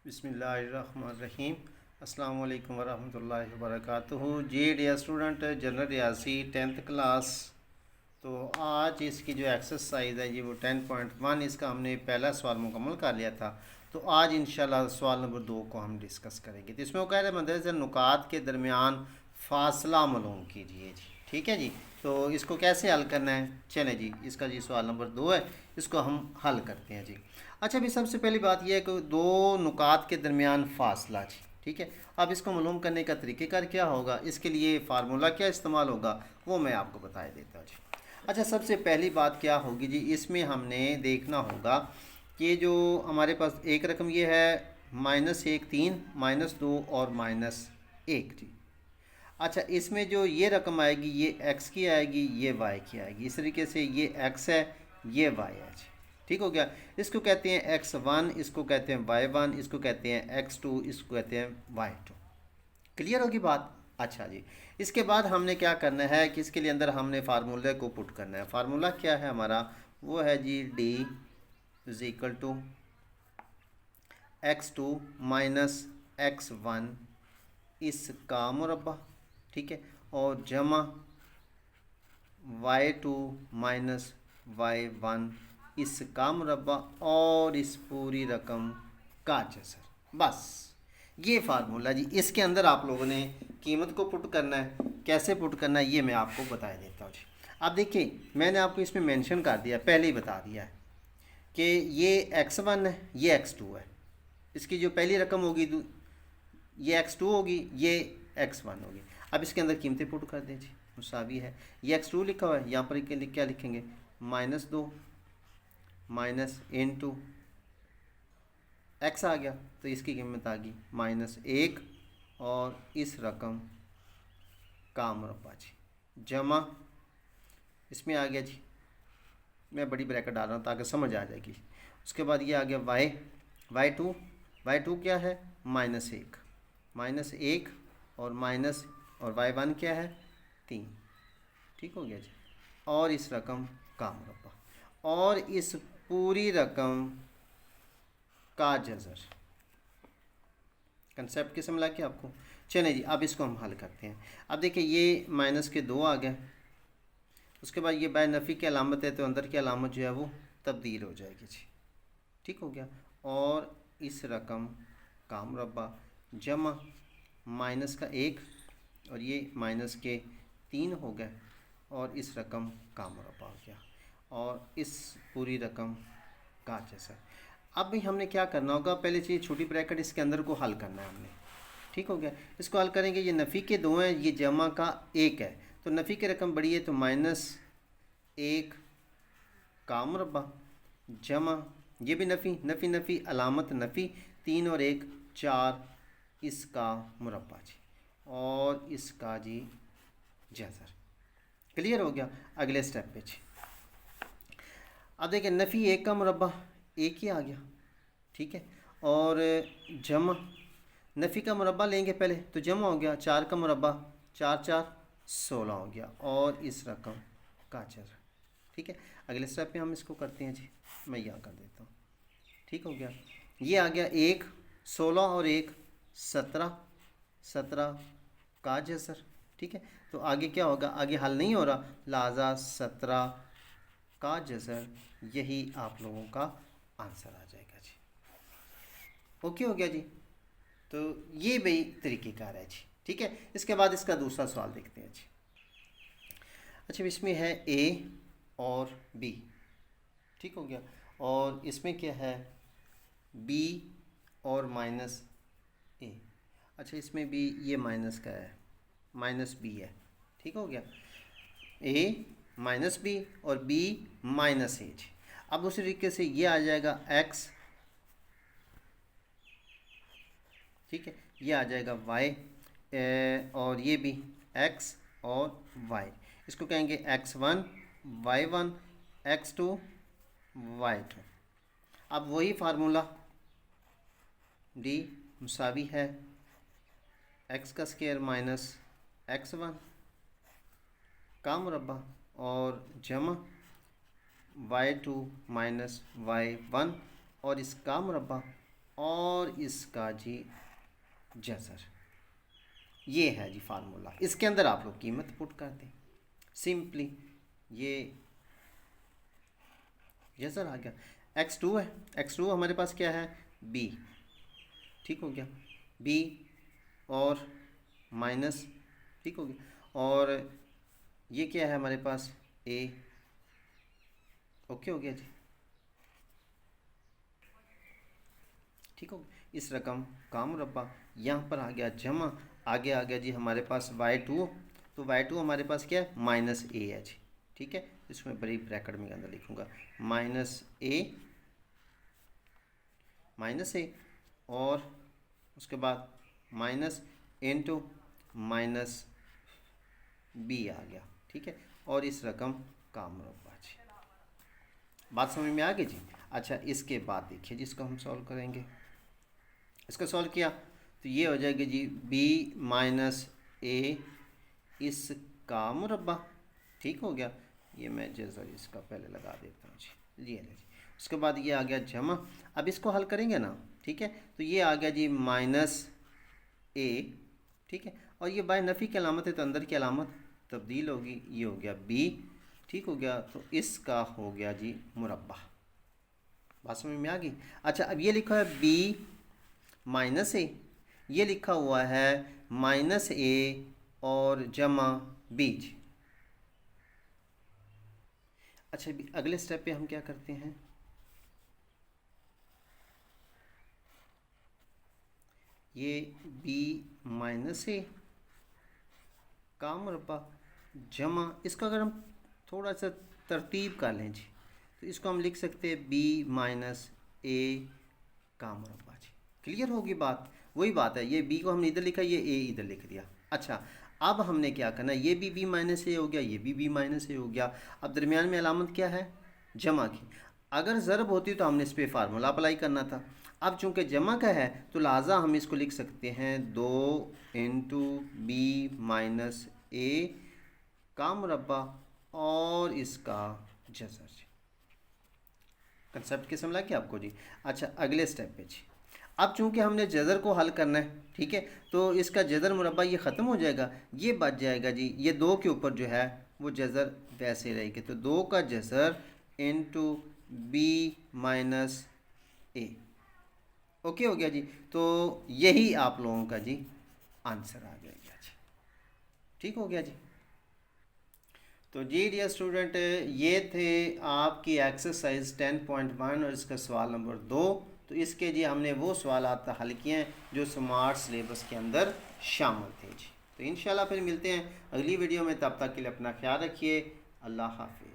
बिस्मिल्लाहिर्रहमानिर्रहीम। अस्सलाम वालेकुम वरहमतुल्लाहि वबरकातुहू। जी डियर स्टूडेंट, जनरल रियासी 10th क्लास। तो आज इसकी जो एक्सरसाइज है जी वो 10.1, इसका हमने पहला सवाल मुकम्मल कर लिया था। तो आज इंशाल्लाह सवाल नंबर 2 को हम डिस्कस करेंगे। तो इसमें वो कह रहे हैं मदरसे नुकात के दरमियान फासला मालूम कीजिए जी। ठीक है जी। तो इसको कैसे हल करना है, चलें जी, इसका जी सवाल नंबर 2 है, इसको हम हल करते हैं जी। अच्छा भी सबसे पहली बात यह है कि दो नुकात के दरमियान फासला जी। ठीक है। अब इसको मालूम करने का तरीक़ेकार क्या होगा, इसके लिए फार्मूला क्या इस्तेमाल होगा वो मैं आपको बता देता हूँ जी। अच्छा, सबसे पहली बात क्या होगी जी, इसमें हमने देखना होगा कि जो हमारे पास एक रकम ये है -1 3 -2 और -1 जी। अच्छा, इसमें जो ये रकम आएगी ये x की आएगी, ये y की आएगी। इस तरीके से ये x है, ये y है जी। ठीक हो गया। इसको कहते हैं x1, इसको कहते हैं y1, इसको कहते हैं x2, इसको कहते हैं y2। क्लियर होगी बात। अच्छा जी, इसके बाद हमने क्या करना है कि इसके लिए अंदर हमने फार्मूले को पुट करना है। फार्मूला क्या है हमारा, वो है जी d = x2 - x1 इसका मुरब्बा। ठीक है। और जमा y2 - y1 इसका मुरब्बा और इस पूरी रकम का जसर। बस ये फार्मूला जी। इसके अंदर आप लोगों ने कीमत को पुट करना है। कैसे पुट करना है ये मैं आपको बता देता हूँ जी। अब देखिए, मैंने आपको इसमें मेंशन कर दिया, पहले ही बता दिया है कि ये x1 है, ये x2 है। इसकी जो पहली रकम होगी ये x2 होगी, ये x1 होगी। अब इसके अंदर कीमतें पुट कर दें जी। मुसावी है, ये x2 लिखा हुआ है, यहाँ पर क्या लिखेंगे, -2 -into x आ गया, तो इसकी कीमत आ गई -1 और इस रकम का मुरब्बा जी, जमा इसमें आ गया जी, मैं बड़ी ब्रैकेट डाल रहा हूँ ताकि समझ आ जाएगी। उसके बाद ये आ गया y2 क्या है, -1 और माइनस और y1 क्या है 3। ठीक हो गया जी। और इस रकम का मुरब्बा और इस पूरी रकम का जज़र। कंसेप्ट किस मिला के आपको। चलें जी, अब इसको हम हल करते हैं। अब देखिए ये -2 आ गया, उसके बाद ये बाय नफ़ी की अलामत है तो अंदर की अलामत जो है वो तब्दील हो जाएगी जी। ठीक हो गया। और इस रकम का मुरब्बा जमा -1 और ये -3 हो गए और इस रकम का मुरब्बा हो गया और इस पूरी रकम का जैसा। अब भी हमने क्या करना होगा, पहले चाहिए छोटी ब्रैकेट, इसके अंदर को हल करना है हमने। ठीक हो गया। इसको हल करेंगे, ये नफ़ी के 2 हैं, ये जमा का 1 है, तो नफ़ी की रकम बड़ी है तो -1 का मुरब्बा जमा ये भी नफ़ी अलामत नफ़ी 3 और 1 4 इसका मुरब्बा जी और इसका जी जज़र। क्लियर हो गया। अगले स्टेप पे जी। अब देखिए नफ़ी 1 का मुरब्बा 1 ही आ गया। ठीक है। और जमा नफ़ी का मुरब्बा लेंगे पहले तो जमा हो गया, 4 का मुरब्बा 4 4 16 हो गया और इस रकम का जज़र। ठीक है। अगले स्टेप पे हम इसको करते हैं जी, मैं यहाँ कर देता हूँ। ठीक हो गया। ये आ गया 1 16 और 1 17 17 का जज़र। ठीक है। तो आगे क्या होगा, आगे हल नहीं हो रहा, लिहाजा 17 का जज़र, यही आप लोगों का आंसर आ जाएगा जी। ओके हो गया जी। तो ये भाई तरीक़ेकार है जी। ठीक है। इसके बाद इसका दूसरा सवाल देखते हैं जी। अच्छा, इसमें है a और b। ठीक हो गया। और इसमें क्या है b और -a। अच्छा, इसमें भी ये माइनस का है, -b है। ठीक हो गया। a -b और b -a जी। अब उसी तरीके से ये आ जाएगा x। ठीक है। ये आ जाएगा y और ये भी x और y। इसको कहेंगे x1 y1 x2 y2। अब वही फार्मूला d मुसावी है x का स्क्वायर -x1 का मुरब्बा और जमा y2 - y1 और इसका मुरब्बा और इसका जी जज़र। ये है जी फार्मूला, इसके अंदर आप लोग कीमत पुट कर दें सिंपली। ये जज़र आ गया, x2 है, x2 हमारे पास क्या है b, ठीक हो गया, b और माइनस, ठीक हो गया, और ये क्या है हमारे पास a, ओके हो गया जी, ठीक हो गया। इस रकम का मुरब्बा, यहाँ पर आ गया जमा, आगे आ गया जी हमारे पास y2, तो y2 हमारे पास क्या है माइनस a है जी, ठीक है, इसमें बड़ी ब्रैकेट में अंदर लिखूंगा माइनस a, और उसके बाद माइनस इंटू माइनस b आ गया, ठीक है, और इस रकम का मुरब्बा जी। बात समझ में आ गई जी। अच्छा, इसके बाद देखिए जिसको हम सॉल्व करेंगे, इसको सॉल्व किया तो ये हो जाएगी जी b माइनस a इसका मुरब्बा, ठीक हो गया। ये मैं जैसा इसका पहले लगा देता हूँ जी, ये जी। उसके बाद ये आ गया जमा, अब इसको हल करेंगे ना, ठीक है, तो ये आ गया जी माइनस a, ठीक है, और ये बाय नफ़ी की अलामत है तो अंदर की अलामत तब्दील होगी, ये हो गया b, ठीक हो गया, तो इसका हो गया जी मुरब्बा। बात समझ में आ गई। अच्छा, अब ये लिखा है b माइनस a, ये लिखा हुआ है माइनस a और जमा बीज। अच्छा, अगले स्टेप पे हम क्या करते हैं, ये b माइनस a का मुरब्बा जमा, इसका अगर हम थोड़ा सा तरतीब कर लें जी तो इसको हम लिख सकते हैं b माइनस a का मुरब्बा जी। क्लियर होगी बात, वही बात है, ये b को हमने इधर लिखा, ये a इधर लिख दिया। अच्छा, अब हमने क्या करना, ये भी b माइनस a हो गया, ये भी b माइनस a हो गया। अब दरमियान में अलामत क्या है, जमा की। अगर ज़रब होती तो हमने इस पर फार्मूला अप्लाई करना था। अब चूंकि जमा का है तो लिहाजा हम इसको लिख सकते हैं 2 इंटू बी माइनस a का मुरब्बा और इसका जज़र। कंसेप्ट किस समझ गया आपको जी। अच्छा, अगले स्टेप पे जी, अब चूंकि हमने जज़र को हल करना है, ठीक है, तो इसका जज़र मुरब्बा ये ख़त्म हो जाएगा, ये बच जाएगा जी, ये 2 के ऊपर जो है वो जज़र वैसे रहेगी, तो 2 का जज़र इंटू बी माइनस ए, ओके हो गया जी। तो यही आप लोगों का जी आंसर आ गया जी, ठीक हो गया जी। तो जी डियर स्टूडेंट, ये थे आपकी एक्सरसाइज 10.1 और इसका सवाल नंबर 2। तो इसके जी हमने वो सवाल हल किए हैं जो स्मार्ट सिलेबस के अंदर शामिल थे जी। तो इंशाल्लाह फिर मिलते हैं अगली वीडियो में, तब तक के लिए अपना ख्याल रखिए, अल्लाह हाफिज़।